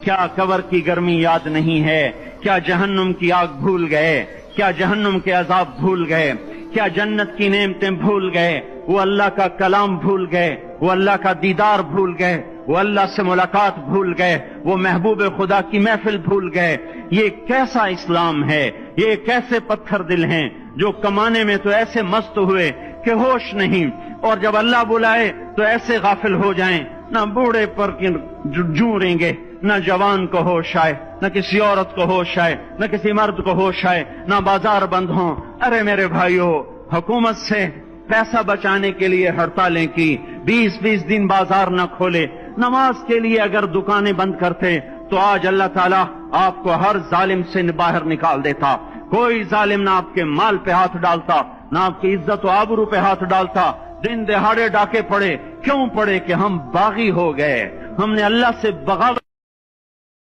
کیا قبر کی گرمی یاد نہیں ہے؟ کیا جہنم کی آگ بھول گئے؟ کیا جہنم کے عذاب بھول گئے؟ کیا جنت کی نعمتیں بھول گئے؟ وہ اللہ کا کلام بھول گئے؟ وہ اللہ کا دیدار بھول گئے؟ وہ اللہ سے ملاقات بھول گئے؟ وہ محبوب خدا کی محفل بھول گئے؟ یہ کیسا اسلام ہے؟ یہ کیسے پتھر دل ہیں جو کمانے میں تو ایسے مست ہوئے کہ ہوش نہیں، اور جب اللہ بلائے تو ایسے غافل ہو جائیں، نہ بوڑھے پر جوں گے، نہ جوان کو ہوش آئے، نہ کسی عورت کو ہوش آئے، نہ کسی مرد کو ہوش آئے، نہ بازار بند ہوں۔ ارے میرے بھائیو، حکومت سے پیسہ بچانے کے لیے ہڑتالیں کی، 20 دن بازار نہ کھولے، نماز کے لیے اگر دکانیں بند کرتے تو آج اللہ تعالیٰ آپ کو ہر ظالم سے باہر نکال دیتا۔ کوئی ظالم نہ آپ کے مال پہ ہاتھ ڈالتا، نہ آپ کی عزت و آبرو پہ ہاتھ ڈالتا۔ دن دہاڑے ڈاکے پڑے، کیوں پڑے؟ کہ ہم باغی ہو گئے، ہم نے اللہ سے بغاوت